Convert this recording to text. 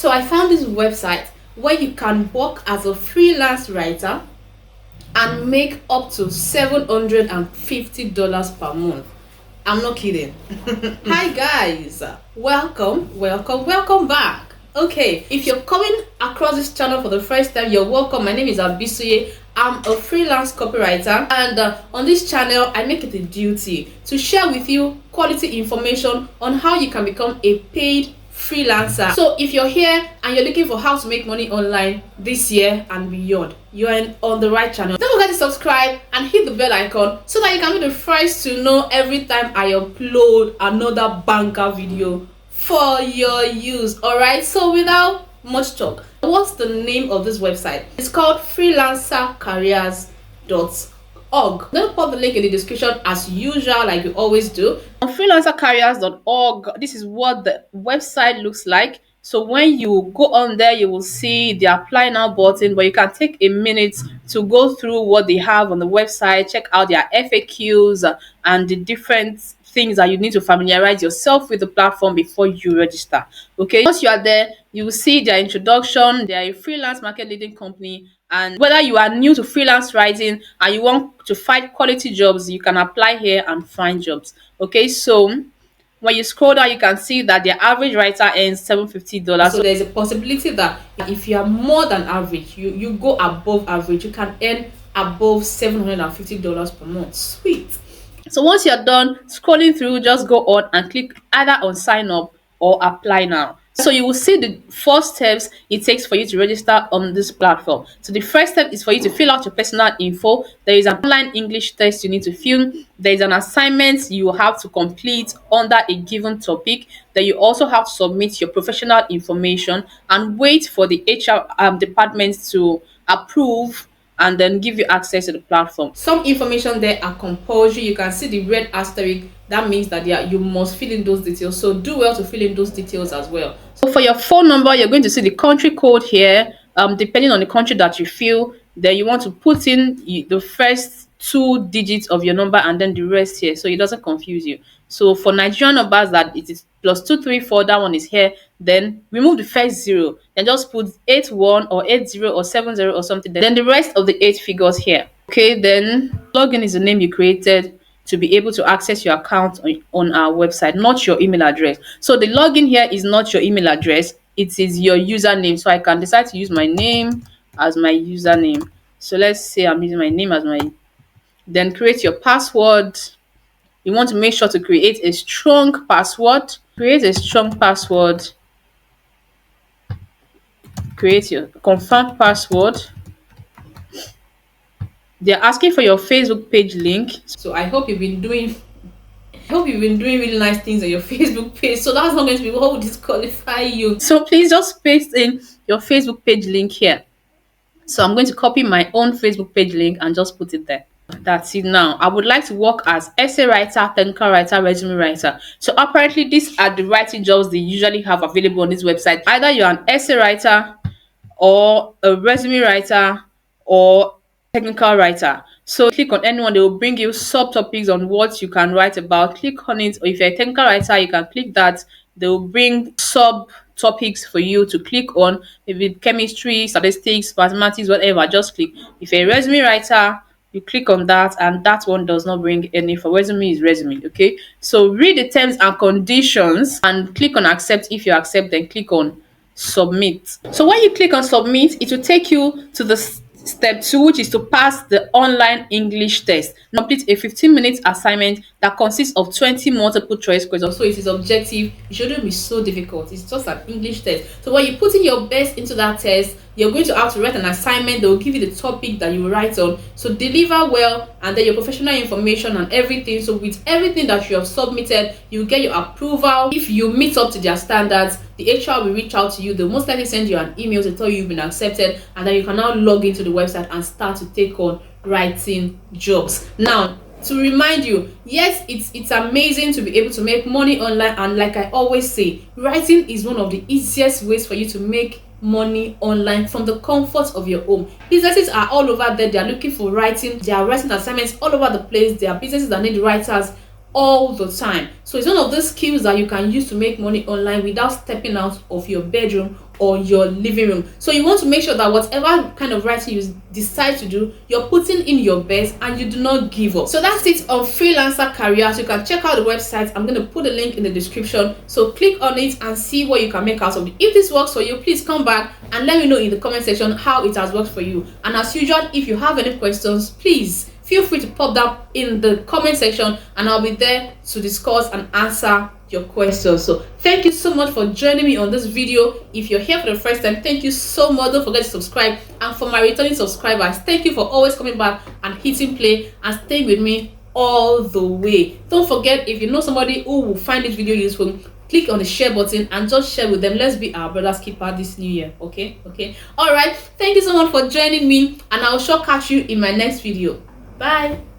So I found this website where you can work as a freelance writer and make up to $750 per month. I'm not kidding. Hi guys, welcome back. Okay, if you're coming across this channel for the first time, you're welcome. My name is Soye. I'm a freelance copywriter, and on this channel I make it a duty to share with you quality information on how you can become a paid freelancer. So if you're here and you're looking for how to make money online this year and beyond, you're on the right channel. Don't forget to subscribe and hit the bell icon so that you can be the first to know every time I upload another banker video for your use. All right, so without much talk, what's the name of this website? It's called freelancercareers.org. I'm going to put the link in the description as usual, like we always do. On freelancercareers.org, this is what the website looks like. So when you go on there, you will see the apply now button, but you can take a minute to go through what they have on the website, check out their FAQs and the different things that you need to familiarize yourself with the platform before you register. Okay, once you are there, you will see their introduction. They are a freelance market leading company, and whether you are new to freelance writing and you want to find quality jobs, you can apply here and find jobs. Okay, so when you scroll down, you can see that their average writer earns $750. So there's a possibility that if you are more than average, you go above average, you can earn above $750 per month. Sweet. So once you're done scrolling through, just go on and click either on sign up or apply now. So you will see the 4 steps it takes for you to register on this platform. So the first step is for you to fill out your personal info. There is an online English test you need to fill. There is an assignment you have to complete under a given topic. Then you also have to submit your professional information and wait for the HR department to approve and then give you access to the platform. Some information there are compulsory. You can see the red asterisk. That means that you must fill in those details. So do well to fill in those details as well. So for your phone number, you're going to see the country code here. Depending on the country that you fill, then you want to put in the first 2 digits of your number and then the rest here, so it doesn't confuse you. So for Nigerian numbers, that it is +234, that one is here. Then remove the first 0, then just put 81 or 80 or 70 or something. Then the rest of the 8 figures here. Okay, then login is the name you created to be able to access your account on our website, not your email address. So the login here is not your email address, it is your username. So I can decide to use my name as my username. So let's say I'm using my name as my, then create your password. You want to make sure to create a strong password. Create a strong password. Create your confirmed password. They're asking for your Facebook page link. So I hope you've been doing really nice things on your Facebook page. So that's not going to be what will disqualify you. So please just paste in your Facebook page link here. So I'm going to copy my own Facebook page link and just put it there. That's it. Now I would like to work as essay writer, technical writer, resume writer. So apparently these are the writing jobs they usually have available on this website. Either you're an essay writer or a resume writer or technical writer. So click on anyone, they will bring you subtopics on what you can write about. Click on it, or if you're a technical writer, you can click that. They will bring subtopics for you to click on, maybe chemistry, statistics, mathematics, whatever. Just click. If you're a resume writer, you click on that, and that one does not bring any. For resume is resume. Okay, so read the terms and conditions and click on accept. If you accept, then click on submit. So when you click on submit, it will take you to the step 2, which is to pass the online English test. Complete a 15-minute assignment that consists of 20 multiple choice questions. So it is objective. It shouldn't be so difficult. It's just an English test. So when you put in your best into that test, you're going to have to write an assignment. They will give you the topic that you write on. So deliver well, and then your professional information and everything. So with everything that you have submitted, you get your approval. If you meet up to their standards, the HR will reach out to you. They'll most likely send you an email to tell you you've been accepted, and then you can now log into the website and start to take on writing jobs. Now, to remind you, yes, it's amazing to be able to make money online, and like I always say, writing is one of the easiest ways for you to make money online from the comfort of your home. Businesses are all over there. They are looking for writing. They are writing assignments all over the place. There are businesses that need writers all the time. So it's one of those skills that you can use to make money online without stepping out of your bedroom or your living room. So you want to make sure that whatever kind of writing you decide to do, you're putting in your best and you do not give up. So that's it on freelancer careers. You can check out the website. I'm going to put a link in the description, so click on it and see what you can make out of it. If this works for you, please come back and let me know in the comment section how it has worked for you. And as usual, if you have any questions, please feel free to pop that in the comment section and I'll be there to discuss and answer your questions. So thank you so much for joining me on this video. If you're here for the first time, thank you so much. Don't forget to subscribe. And for my returning subscribers, thank you for always coming back and hitting play and staying with me all the way. Don't forget, if you know somebody who will find this video useful, click on the share button and just share with them. Let's be our brother's keeper this new year. Okay, all right, thank you so much for joining me and I'll sure catch you in my next video. Bye.